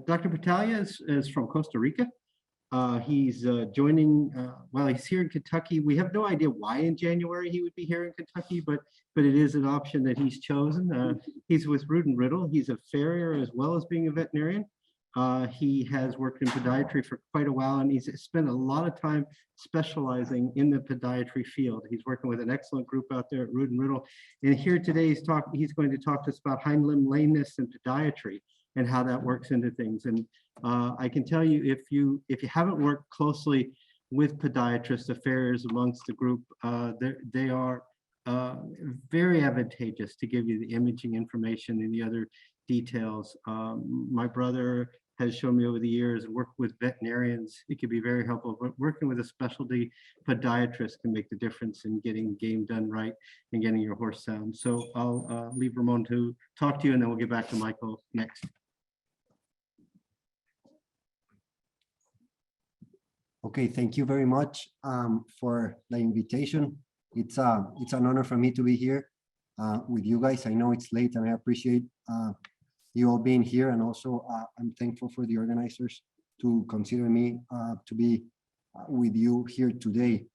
Dr. Batalla is from Costa Rica. He's joining, well, he's here in Kentucky. We have no idea why in January he would be here in Kentucky, but it is an option that he's chosen. He's with Root and Riddle. He's a farrier as well as being a veterinarian. He has worked in podiatry for quite a while, and he's spent a lot of time specializing in the podiatry field. He's working with an excellent group out there at Root and Riddle. And here today, he's going to talk to us about hind limb lameness and podiatry and how that works into things. And I can tell you, if you haven't worked closely with podiatrists, the farriers amongst the group, they are very advantageous to give you the imaging information and the other details. My brother has shown me over the years, worked with veterinarians, it can be very helpful, but working with a specialty podiatrist can make the difference in getting game done right and getting your horse sound. So I'll leave Ramon to talk to you, and then we'll get back to Michael next. Okay, thank you very much for the invitation. It's an honor for me to be here with you guys. I know it's late, and I appreciate you all being here, and also I'm thankful for the organizers to consider me to be with you here today.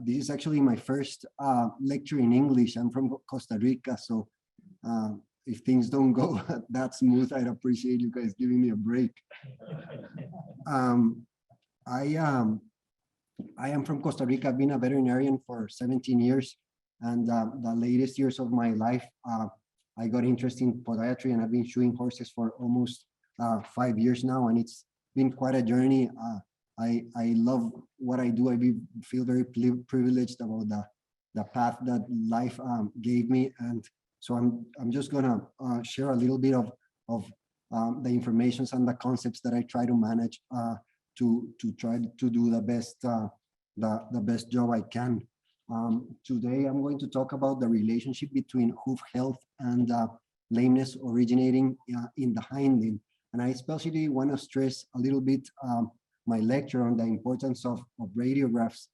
This is actually my first lecture in English. I'm from Costa Rica, so if things don't go that smooth, I'd appreciate you guys giving me a break. I am from Costa Rica. I've been a veterinarian for 17 years, and the latest years of my life, I got interested in podiatry, and I've been shoeing horses for almost 5 years now, and it's been quite a journey. I love what I do. I feel very privileged about the path that life gave me, and so I'm just gonna share a little bit of the information and the concepts that I try to manage to try to do the best job I can. Today, I'm going to talk about the relationship between hoof health and lameness originating in the hind limb. And I especially want to stress a little bit my lecture on the importance of radiographs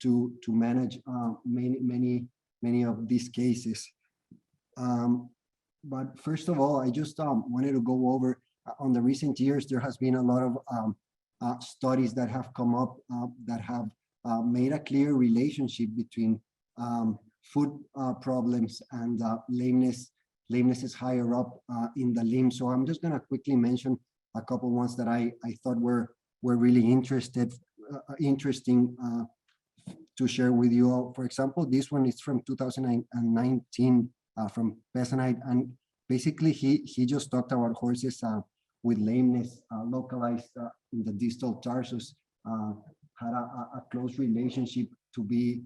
to manage many of these cases. But first of all, I just wanted to go over on the recent years. There has been a lot of studies that have come up that have made a clear relationship between foot problems and lameness. Lameness is higher up in the limb. So I'm just going to quickly mention a couple ones that I thought were really interesting to share with you all. For example, this one is from 2019 from Pesanite, and basically he just talked about horses with lameness localized in the distal tarsus had a close relationship to be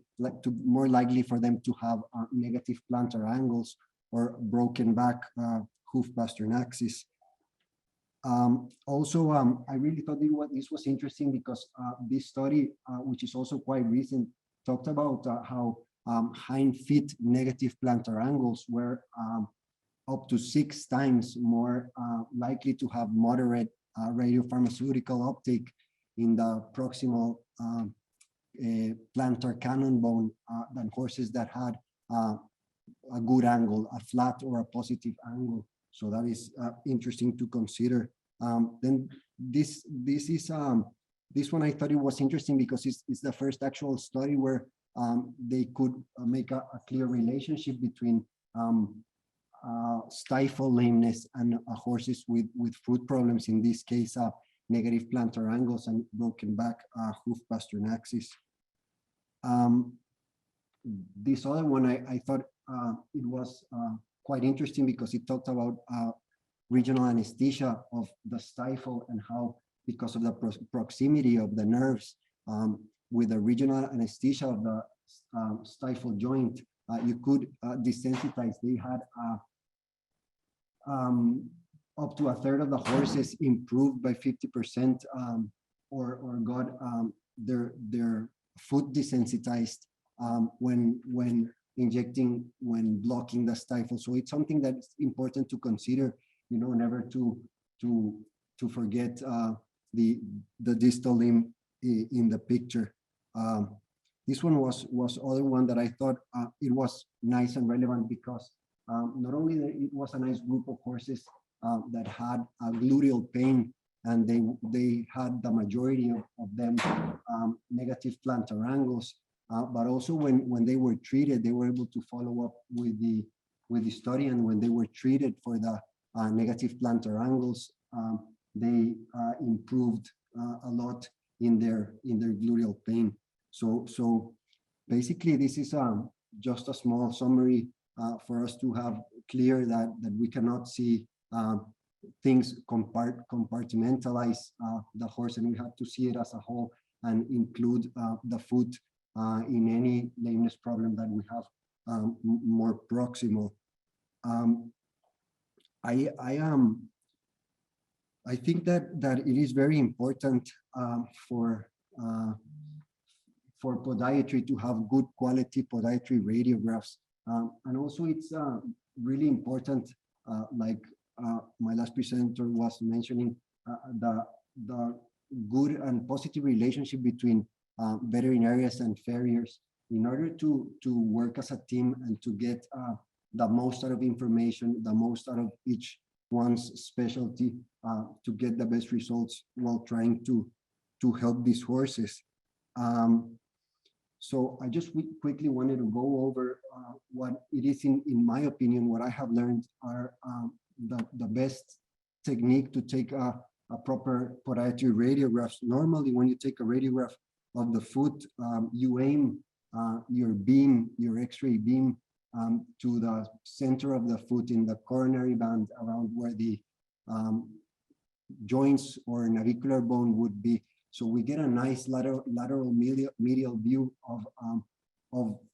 more likely for them to have negative plantar angles or broken back hoof pasternaxis. Also, I really thought this was interesting because this study, which is also quite recent, talked about how hind feet negative plantar angles were up to 6 times more likely to have moderate radiopharmaceutical uptake in the proximal plantar cannon bone than horses that had a good angle, a flat or a positive angle. So that is interesting to consider. Then this one I thought it was interesting because it's the first actual study where they could make a clear relationship between stifle lameness and horses with foot problems, in this case negative plantar angles and broken back hoof pasternaxis. This other one I thought it was quite interesting because it talked about regional anesthesia of the stifle and how, because of the proximity of the nerves with the regional anesthesia of the stifle joint, you could desensitize. They had up to 1/3 of the horses improved by 50% or got their foot desensitized when injecting, when blocking the stifle. So it's something that's important to consider, you know, never to forget the distal limb in the picture. This one was other one that I thought it was nice and relevant because not only it was a nice group of horses that had gluteal pain, and they had the majority of them negative plantar angles. But also when they were treated, they were able to follow up with the study, and when they were treated for the negative plantar angles, they improved a lot in their gluteal pain. So basically, this is just a small summary for us to have clear that we cannot see things compartmentalize the horse, and we have to see it as a whole and include the foot in any lameness problem that we have more proximal. I think that it is very important for podiatry to have good quality podiatry radiographs, and also it's really important, like my last presenter was mentioning, the good and positive relationship between veterinarians and farriers in order to work as a team and to get the most out of information, the most out of each one's specialty, to get the best results while trying to help these horses. So I just quickly wanted to go over what it is, in my opinion, what I have learned are the best technique to take a proper podiatry radiographs. Normally, when you take a radiograph of the foot, you aim your beam, your X-ray beam, to the center of the foot in the coronary band, around where the joints or navicular bone would be. So we get a nice lateral medial view of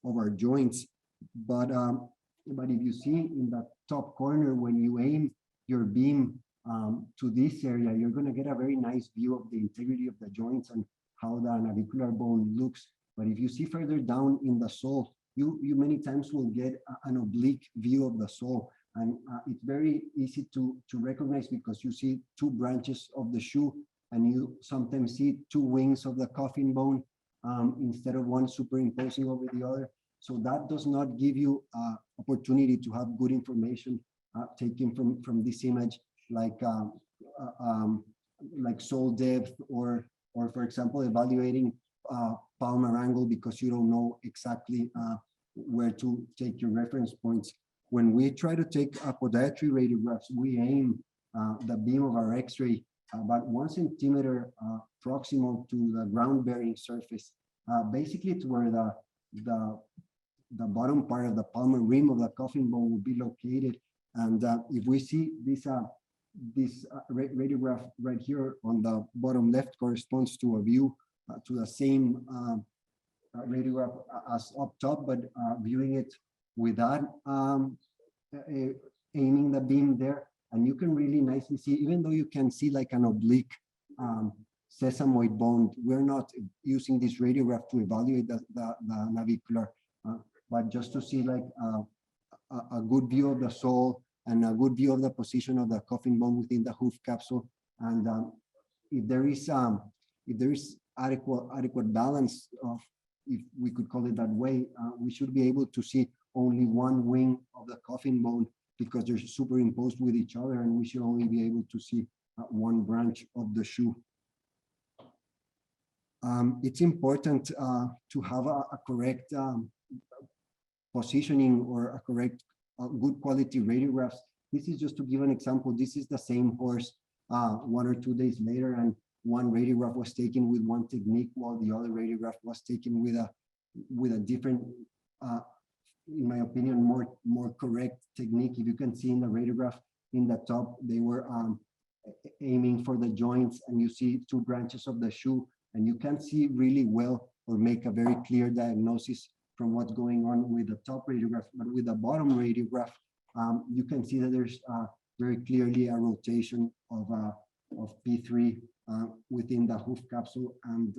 our joints. But if you see in the top corner, when you aim your beam to this area, you're going to get a very nice view of the integrity of the joints and how the navicular bone looks. But if you see further down in the sole, you many times will get an oblique view of the sole. And it's very easy to recognize, because you see two branches of the shoe, and you sometimes see two wings of the coffin bone instead of one superimposing over the other. So that does not give you opportunity to have good information taken from this image, like sole depth, or for example, evaluating palmar angle, because you don't know exactly where to take your reference points. When we try to take podiatry radiographs, we aim the beam of our X-ray about 1 centimeter proximal to the ground-bearing surface, basically to where the bottom part of the palmar rim of the coffin bone will be located. And if we see this radiograph right here on the bottom left corresponds to a view to the same radiograph as up top, but viewing it without aiming the beam there. And you can really nicely see, even though you can see like an oblique sesamoid bone, we're not using this radiograph to evaluate the navicular, but just to see like a good view of the sole and a good view of the position of the coffin bone within the hoof capsule. And if there is adequate balance of, if we could call it that way, we should be able to see only one wing of the coffin bone, because they're superimposed with each other, and we should only be able to see one branch of the shoe. It's important to have a correct positioning, or a correct good quality radiographs. This is just to give an example. This is the same horse 1 or 2 days later, and one radiograph was taken with one technique, while the other radiograph was taken with a different, in my opinion, more correct technique. If you can see in the radiograph in the top, they were aiming for the joints, and you see two branches of the shoe, and you can see really well or make a very clear diagnosis from what's going on with the top radiograph. But with the bottom radiograph, you can see that there's very clearly a rotation of P3 within the hoof capsule, and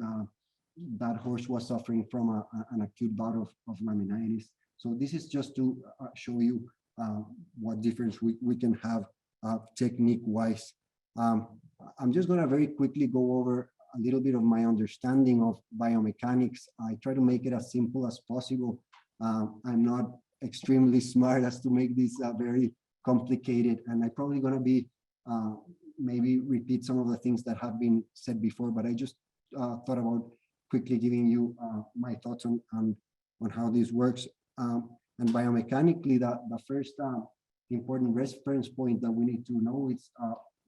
that horse was suffering from an acute bout of laminitis. So this is just to show you what difference we can have technique-wise. I'm just going to very quickly go over a little bit of my understanding of biomechanics. I try to make it as simple as possible. I'm not extremely smart as to make this very complicated, and I'm probably going to be maybe repeat some of the things that have been said before, but I just thought about quickly giving you my thoughts on how this works. And biomechanically, the first important reference point that we need to know is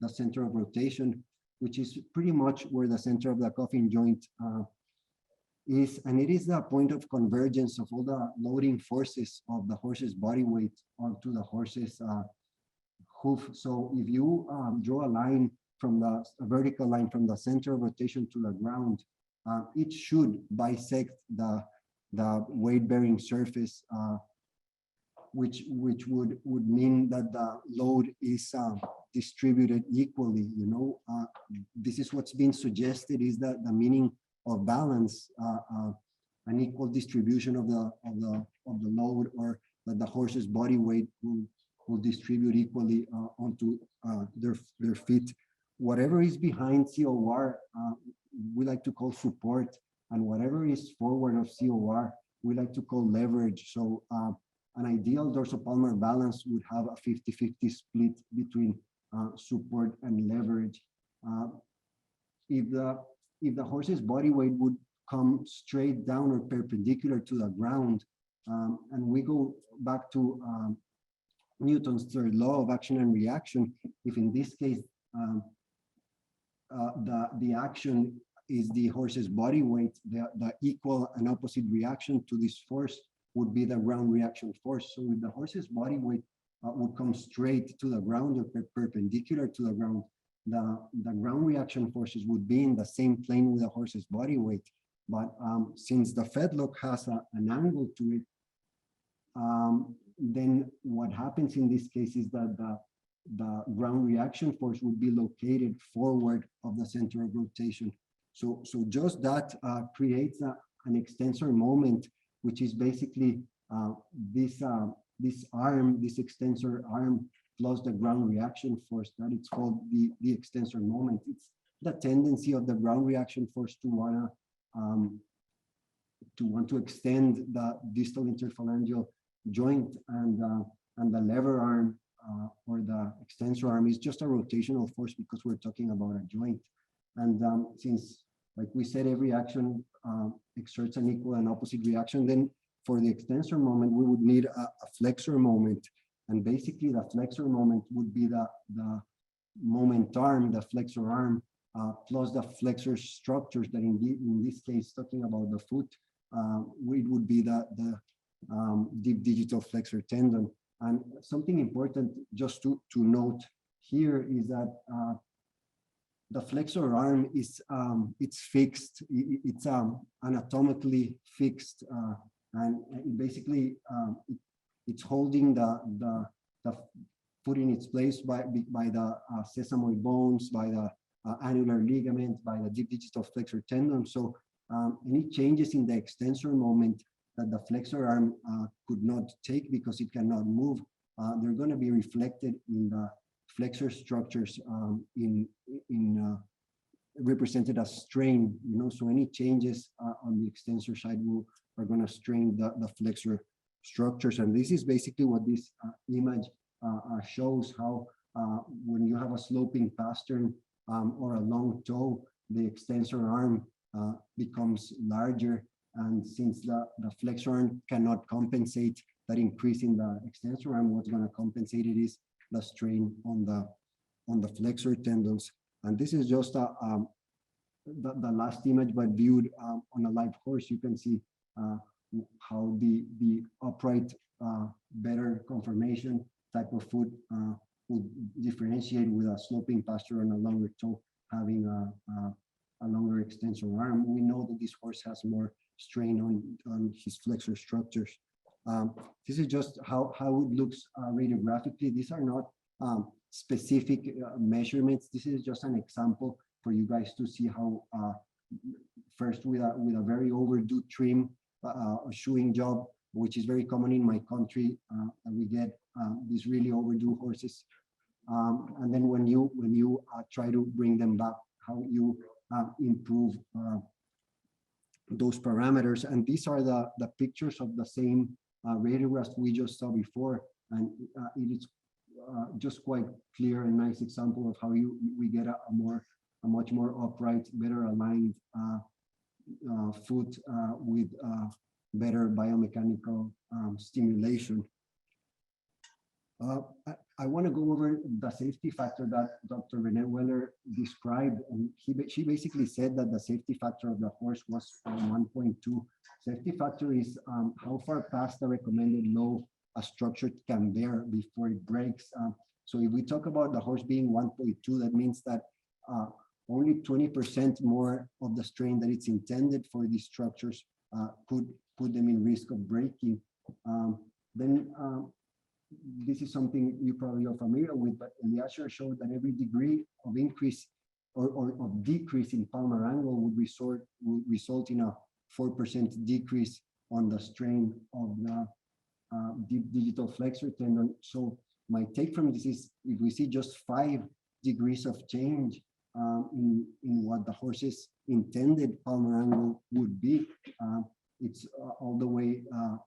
the center of rotation, which is pretty much where the center of the Cauthen joint is, and it is the point of convergence of all the loading forces of the horse's body weight onto the horse's hoof. So if you draw a line from a vertical line from the center of rotation to the ground, it should bisect the weight-bearing surface, which would mean that the load is distributed equally. You know, this is what's been suggested, is that the meaning of balance, an equal distribution of the load, or that the horse's body weight will distribute equally onto their feet. Whatever is behind COR, we like to call support, and whatever is forward of COR, we like to call leverage. So an ideal dorsopalmar balance would have a 50-50 split between support and leverage. If the horse's body weight would come straight down or perpendicular to the ground, and we go back to Newton's third law of action and reaction, if in this case the action is the horse's body weight, the equal and opposite reaction to this force would be the ground reaction force. So if the horse's body weight would come straight to the ground or perpendicular to the ground, the ground reaction forces would be in the same plane with the horse's body weight. But since the fetlock has an angle to it, then what happens in this case is that the ground reaction force would be located forward of the center of rotation. So just that creates an extensor moment, which is basically this arm, this extensor arm, plus the ground reaction force, that it's called the extensor moment. It's the tendency of the ground reaction force to want to extend the distal interphalangeal joint, and the lever arm or the extensor arm is just a rotational force because we're talking about a joint. And since, like we said, every action exerts an equal and opposite reaction, then for the extensor moment, we would need a flexor moment. And basically the flexor moment would be the moment arm, the flexor arm, plus the flexor structures that in this case, talking about the foot, it would be the deep digital flexor tendon. And something important just to note here is that the flexor arm is it's fixed. It's anatomically fixed, and basically it's holding the foot in its place by the sesamoid bones, by the annular ligaments, by the deep digital flexor tendon. So any changes in the extensor moment that the flexor arm could not take because it cannot move, they're going to be reflected in the flexor structures represented as strain. You know, so any changes on the extensor side are going to strain the flexor structures. And this is basically what this image shows, how when you have a sloping pastern or a long toe, the extensor arm becomes larger. And since the flexor arm cannot compensate that increase in the extensor arm, what's going to compensate it is the strain on the flexor tendons. And this is just the last image, but viewed on a live horse. You can see how the upright, better conformation type of foot would differentiate with a sloping pasture and a longer toe having a longer extensor arm. We know that this horse has more strain on his flexor structures. This is just how it looks radiographically. These are not specific measurements. This is just an example for you guys to see how first with a very overdue trim, a shoeing job, which is very common in my country, and we get these really overdue horses. And then when you try to bring them back, how you improve those parameters. And these are the pictures of the same radiographs we just saw before. And it is just quite clear and nice example of how we get a much more upright, better aligned foot with better biomechanical stimulation. I want to go over the safety factor that Dr. Renee Weller described, and she basically said that the safety factor of the horse was 1.2. Safety factor is how far past the recommended low a structure can bear before it breaks. So if we talk about the horse being 1.2, that means that only 20% more of the strain that it's intended for these structures could put them in risk of breaking. This is something you probably are familiar with, but Eliasher showed that every degree of increase or of decrease in palmar angle would result in a 4% decrease on the strain of the deep digital flexor tendon. So my take from this is, if we see just 5 degrees of change in what the horse's intended palmar angle would be, it's all the way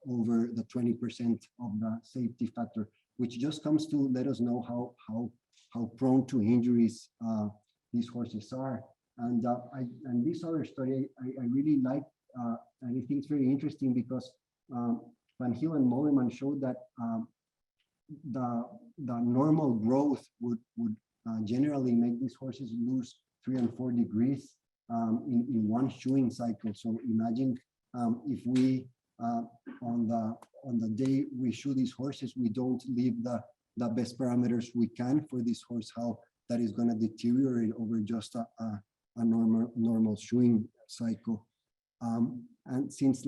over the 20% of the safety factor, which just comes to let us know how prone to injuries these horses are. And this other study I really like, and I think it's very interesting because Van Hill and Moleman showed that the normal growth would generally make these horses lose 3 and 4 degrees in one shoeing cycle. So imagine if we on the day we shoe these horses, we don't leave the best parameters we can for this horse, how that is going to deteriorate over just a normal shoeing cycle. And since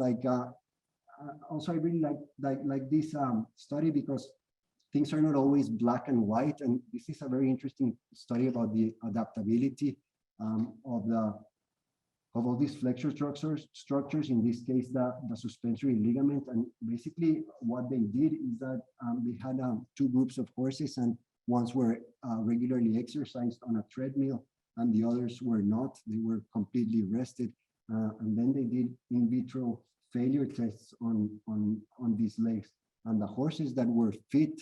also I really like this study because things are not always black and white, and this is a very interesting study about the adaptability of all these flexor structures, in this case, the suspensory ligament. And basically what they did is that they had 2 groups of horses, and ones were regularly exercised on a treadmill and the others were not. They were completely rested. And then they did in vitro failure tests on these legs. And the horses that were fit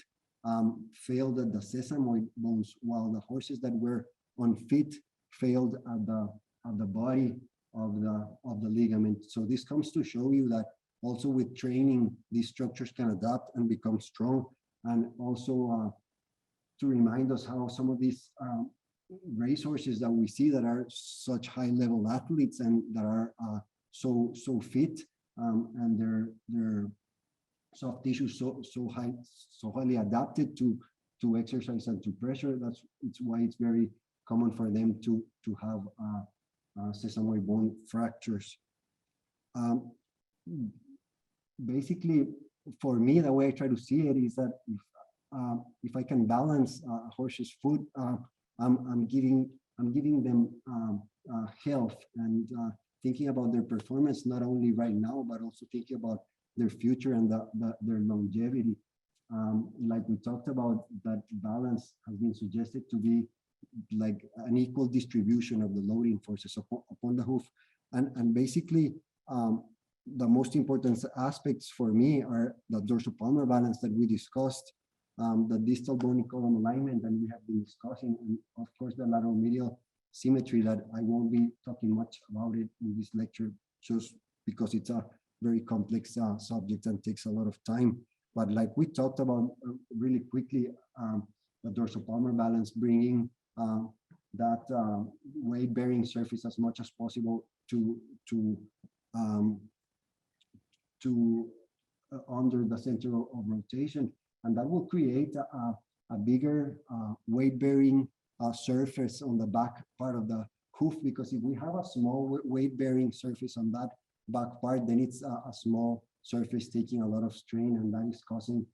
failed at the sesamoid bones, while the horses that were unfit failed at the body of the ligament. So this comes to show you that also with training, these structures can adapt and become strong, and also to remind us how some of these racehorses that we see that are such high-level athletes and that are so fit, and their soft tissue so highly adapted to exercise and to pressure. It's why it's very common for them to have sesamoid bone fractures. Basically, for me, the way I try to see it is that if I can balance a horse's foot, I'm giving them health and thinking about their performance, not only right now, but also thinking about their future and their longevity. Like we talked about, that balance has been suggested to be like an equal distribution of the loading forces upon the hoof. And basically, the most important aspects for me are the dorsopalmar balance that we discussed, the distal bony column alignment that we have been discussing, and of course the lateral medial symmetry that I won't be talking much about it in this lecture, just because it's a very complex subject and takes a lot of time. But like we talked about really quickly, the dorsopalmar balance, bringing that weight-bearing surface as much as possible to under the center of rotation, and that will create a bigger weight-bearing surface on the back part of the hoof. Because if we have a small weight-bearing surface on that back part, then it's a small surface taking a lot of strain, and that is causing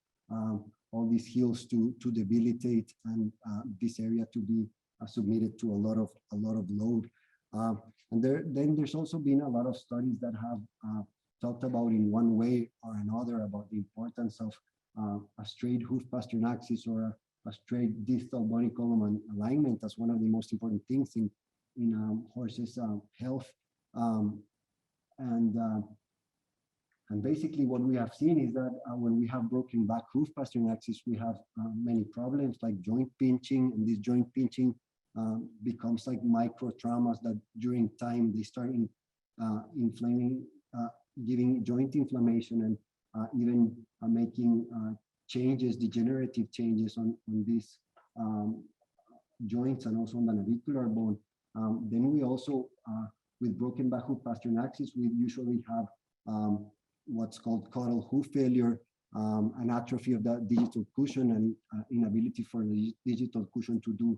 all these heels to debilitate, and this area to be submitted to a lot of load. And then there's also been a lot of studies that have talked about in one way or another about the importance of a straight hoof pastern axis or a straight distal bony column alignment as one of the most important things in horses' health. And And basically what we have seen is that when we have broken back hoof posterior axis, we have many problems like joint pinching, and this joint pinching becomes like micro traumas that during time they start inflaming, giving joint inflammation, and even making changes, degenerative changes on these joints and also on the navicular bone. Then we also, with broken back hoof posterior axis, we usually have what's called caudal hoof failure, an atrophy of the digital cushion, and inability for the digital cushion to do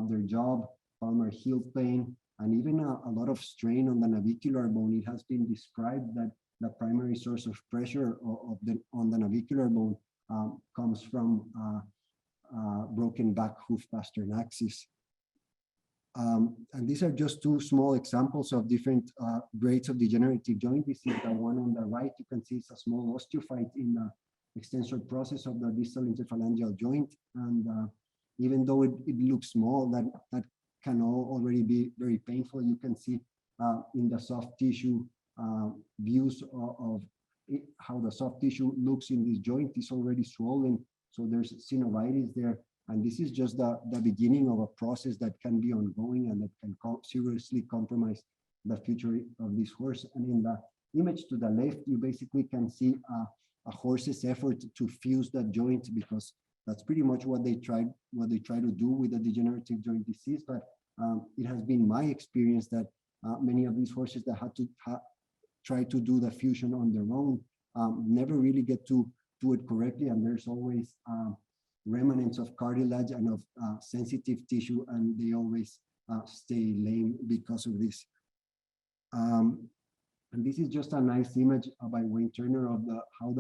their job, palmar heel pain, and even a lot of strain on the navicular bone. It has been described that the primary source of pressure on the navicular bone comes from broken back hoof posterior axis. And these are just two small examples of different grades of degenerative joint disease. The one on the right, you can see it's a small osteophyte in the extensor process of the distal interphalangeal joint. And even though it looks small, that can already be very painful. You can see in the soft tissue views of how the soft tissue looks in this joint is already swollen. So there's synovitis there. And this is just the beginning of a process that can be ongoing and that can seriously compromise the future of this horse. And in the image to the left, you basically can see a horse's effort to fuse that joint, because that's pretty much what they try to do with a degenerative joint disease. But it has been my experience that many of these horses that had to try to do the fusion on their own never really get to do it correctly, and there's always remnants of cartilage and of sensitive tissue, and they always stay lame because of this. And this is just a nice image by Wayne Turner of how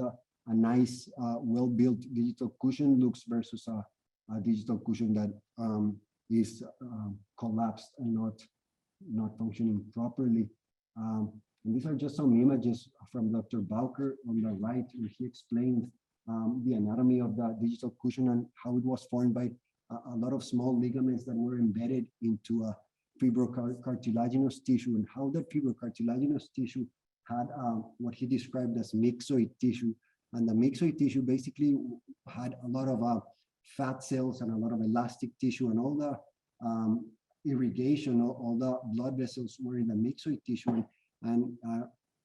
a nice, well-built digital cushion looks versus a digital cushion that is collapsed and not functioning properly. And these are just some images from Dr. Bowker on the right, where he explained the anatomy of the digital cushion and how it was formed by a lot of small ligaments that were embedded into a fibrocartilaginous tissue, and how that fibrocartilaginous tissue had what he described as myxoid tissue. And the myxoid tissue basically had a lot of fat cells and a lot of elastic tissue, and all the irrigation, all the blood vessels were in the myxoid tissue. And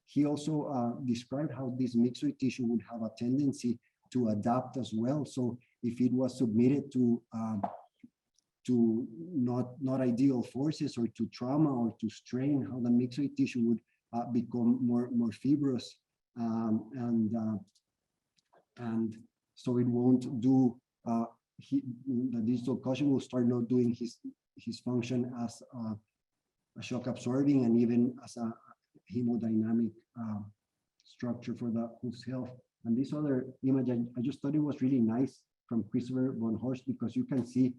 he also described how this myxoid tissue would have a tendency to adapt as well. So if it was submitted to not ideal forces or to trauma or to strain, how the myxoid tissue would become more fibrous, and so it won't do. The digital cushion will start not doing his function as a shock absorbing and even as a hemodynamic structure for the hoof's health. And this other image, I just thought it was really nice from Christopher von Horst, because you can see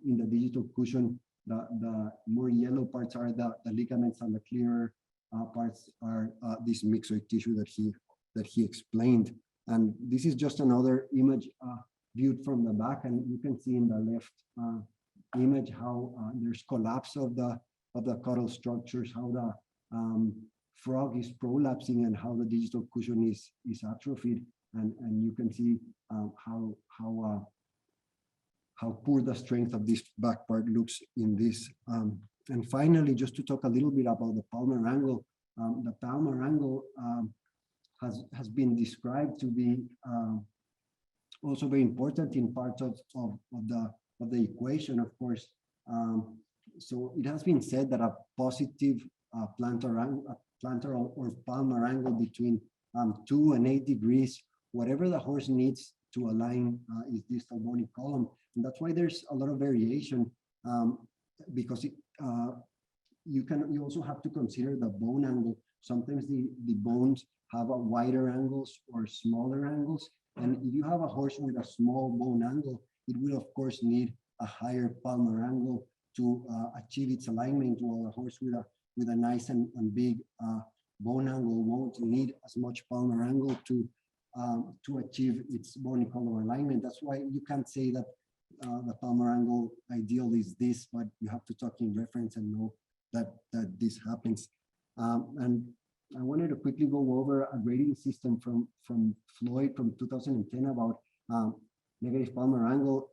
in the digital cushion, the more yellow parts are the ligaments, and the clearer parts are this myxoid tissue that he explained. And this is just another image viewed from the back, and you can see in the left image how there's collapse of the caudal structures, how the frog is prolapsing, and how the digital cushion is atrophied, and you can see how poor the strength of this back part looks in this. And finally, just to talk a little bit about the palmar angle, the palmar angle has been described to be also very important in part of the equation, of course. So it has been said that a positive plantar or palmar angle between 2 and 8 degrees, whatever the horse needs to align his distal bony column. And that's why there's a lot of variation, because you also have to consider the bone angle. Sometimes the bones have a wider angles or smaller angles. And if you have a horse with a small bone angle, it will of course need a higher palmar angle to achieve its alignment, while a horse with a nice and big bone angle won't need as much palmar angle to achieve its bony column alignment. That's why you can't say that the palmar angle ideal is this, but you have to talk in reference and know that this happens. And I wanted to quickly go over a grading system from Floyd from 2010 about negative palmar angle,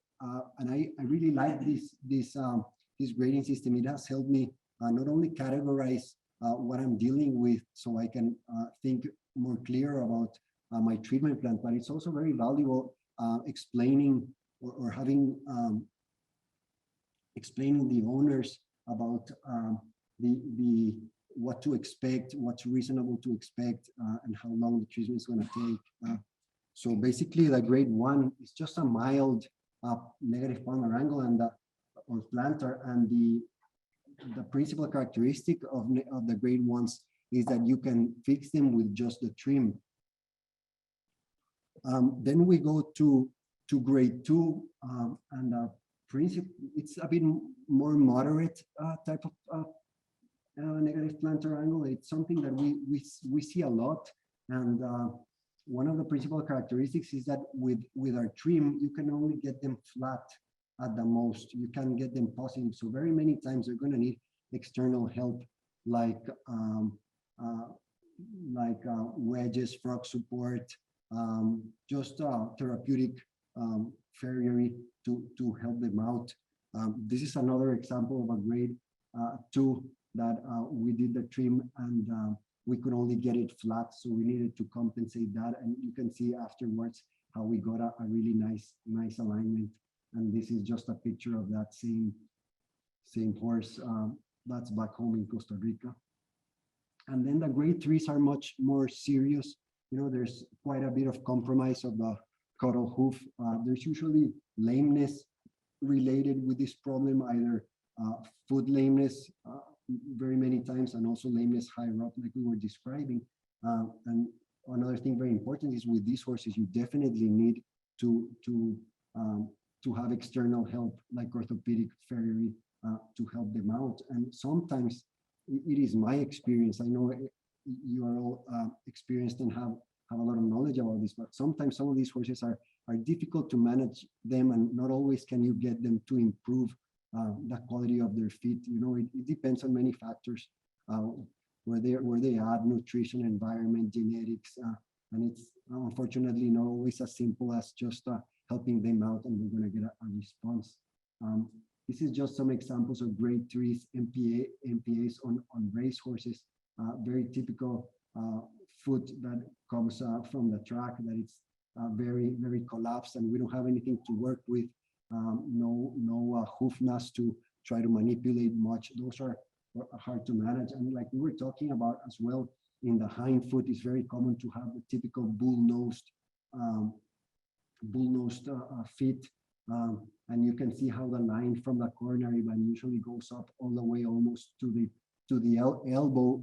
and I really like this grading system. It has helped me not only categorize what I'm dealing with, so I can think more clear about my treatment plan, but it's also very valuable explaining or having explaining the owners about the what to expect, what's reasonable to expect, and how long the treatment is going to take. So basically, the grade 1 is just a mild negative palmar angle and or plantar, and the principal characteristic of the grade 1s is that you can fix them with just the trim. Then we go to grade 2, and it's a bit more moderate type of negative plantar angle. It's something that we see a lot, and one of the principal characteristics is that with our trim, you can only get them flat at the most. You can get them positive. So very many times they're going to need external help, like wedges, frog support, just therapeutic farriery to help them out. This is another example of a grade 2 that we did the trim, and we could only get it flat, so we needed to compensate that. And you can see afterwards how we got a really nice alignment. And this is just a picture of that same horse. That's back home in Costa Rica. And then the grade 3s are much more serious. You know, there's quite a bit of compromise of the caudal hoof. There's usually lameness related with this problem, either foot lameness very many times, and also lameness higher up, like we were describing. And another thing very important is with these horses, you definitely need to have external help, like orthopedic farriery, to help them out. And sometimes it is my experience. I know you are all experienced and have a lot of knowledge about this, but sometimes some of these horses are difficult to manage them, and not always can you get them to improve the quality of their feet. You know, it depends on many factors, where they are, nutrition, environment, genetics, and it's unfortunately not always as simple as just helping them out and we're going to get a response. This is just some examples of grade 3s, MPAs on race horses. Very typical foot that comes from the track, that it's very collapsed, and we don't have anything to work with. No hoof mass to try to manipulate much. Those are hard to manage. And like we were talking about as well, in the hind foot, it's very common to have the typical bull-nosed feet. And you can see how the line from the coronary band usually goes up all the way almost to the elbow,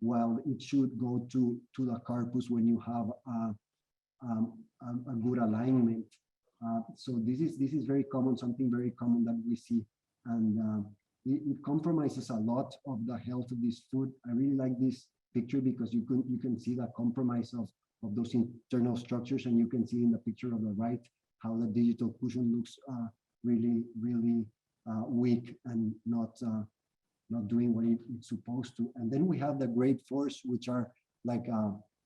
while it should go to the carpus when you have a good alignment. So this is very common, something very common that we see, and it compromises a lot of the health of this foot. I really like this picture because you can see the compromise of those internal structures, and you can see in the picture on the right how the digital cushion looks really weak and not doing what it's supposed to. And then we have the grade 4s, which are like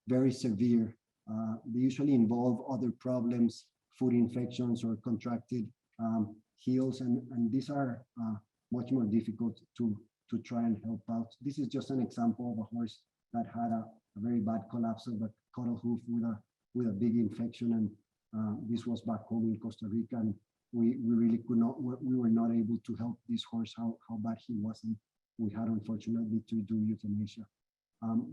very severe. They usually involve other problems, foot infections or contracted heels, and these are much more difficult to try and help out. This is just an example of a horse that had a very bad collapse of the caudal hoof with a big infection, and this was back home in Costa Rica, and we really we were not able to help this horse how bad he was, and we had unfortunately to do euthanasia.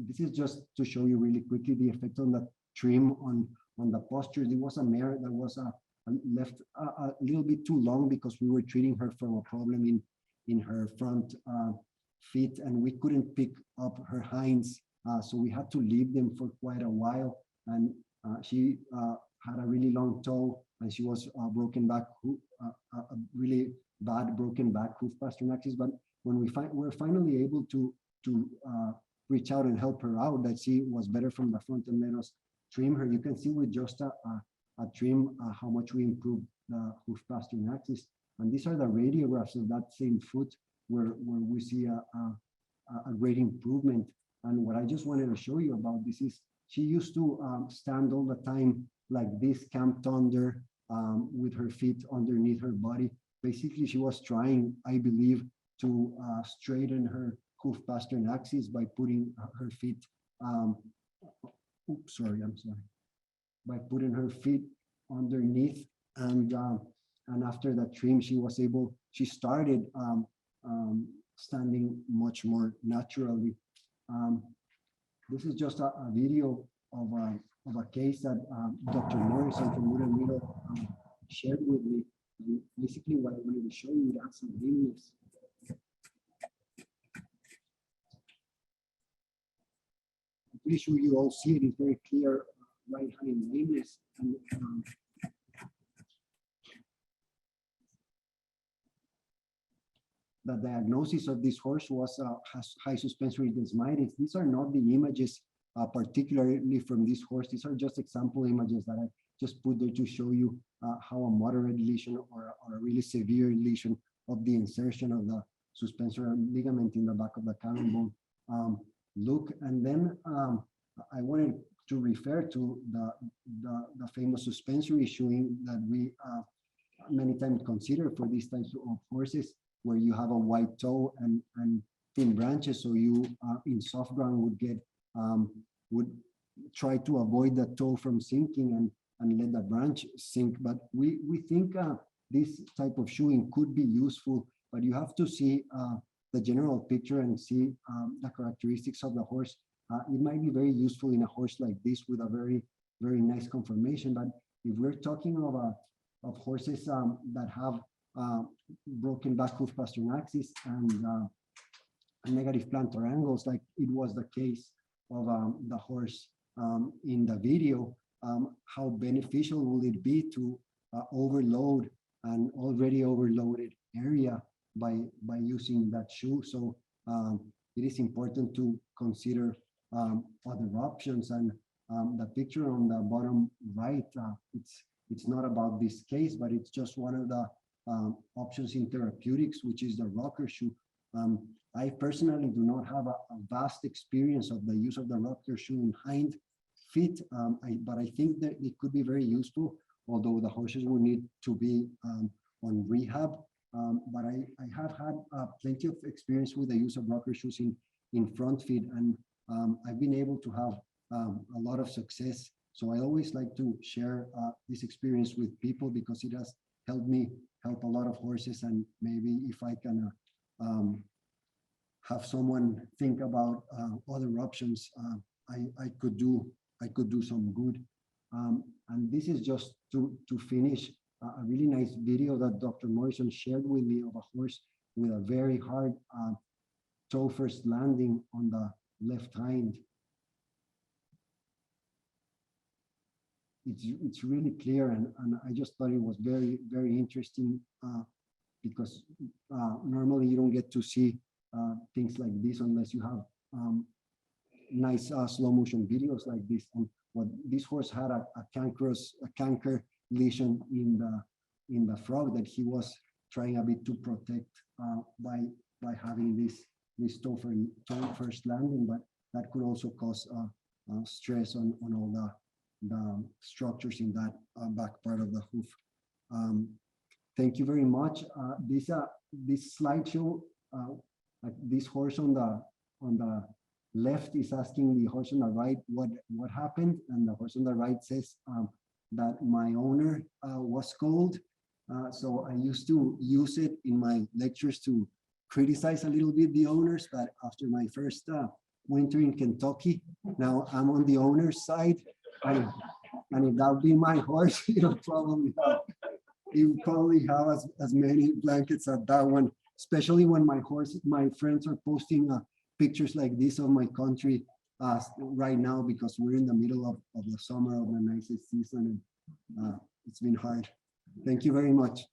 This is just to show you really quickly the effect on the trim on the posture. There was a mare that was left a little bit too long because we were treating her from a problem in her front feet, and we couldn't pick up her hinds, so we had to leave them for quite a while. And she had a really long toe, and she was broken back, a really bad broken back hoof pasternaxis. But when we're finally able to reach out and help her out, that she was better from the front and let us trim her. You can see with just a trim how much we improved the hoof pasternaxis. And these are the radiographs of that same foot where we see a great improvement. And what I just wanted to show you about this is she used to stand all the time like this, camped under, with her feet underneath her body. Basically, she was trying, I believe, to straighten her hoof pastern axis by putting her feet, oops, sorry, I'm sorry, by putting her feet underneath. And after that trim, she started standing much more naturally. This is just a video of a case that Dr. Morrison from Wood and Middle shared with me. And basically, what I wanted to show you, that's some lameness. I'm pretty sure you all see it. It's very clear right hand lameness. And, the diagnosis of this horse was high suspensory desmitis. These are not the images particularly from this horse. These are just example images that I just put there to show you how a moderate lesion or a really severe lesion of the insertion of the suspensory ligament in the back of the cannon bone look. And then I wanted to refer to the famous suspensory shoeing that we many times consider for these types of horses, where you have a wide toe and thin branches. So you in soft ground would try to avoid the toe from sinking and let the branch sink. But we think this type of shoeing could be useful, but you have to see the general picture and see the characteristics of the horse. It might be very useful in a horse like this with a very, very nice conformation. But if we're talking of horses that have broken back hoof pastern axis and negative plantar angles, like it was the case of the horse in the video, how beneficial will it be to overload an already overloaded area by using that shoe? So it is important to consider other options. And the picture on the bottom right, it's not about this case, but it's just one of the options in therapeutics, which is the rocker shoe. I personally do not have a vast experience of the use of the rocker shoe in hind feet, but I think that it could be very useful, although the horses will need to be on rehab. But I have had plenty of experience with the use of rocker shoes in front feet, and I've been able to have a lot of success. So I always like to share this experience with people because it has helped me help a lot of horses. And maybe if I can have someone think about other options, I could do some good. And this is just to finish a really nice video that Dr. Morrison shared with me of a horse with a very hard toe first landing on the left hind. It's really clear, and I just thought it was very, very interesting because normally you don't get to see things like this unless you have nice slow motion videos like this. And what this horse had a canker lesion in the frog that he was trying a bit to protect by having this toe first landing, but that could also cause stress on all the structures in that back part of the hoof. Thank you very much. This slideshow, like this horse on the left is asking the horse on the right what happened, and the horse on the right says that my owner was cold. So I used to use it in my lectures to criticize a little bit the owners, but after my first winter in Kentucky, now I'm on the owner's side. And if that would be my horse, it would probably have as many blankets as that one, especially when my friends are posting pictures like this of my country right now, because we're in the middle of the summer of the nicest season, and it's been hard. Thank you very much.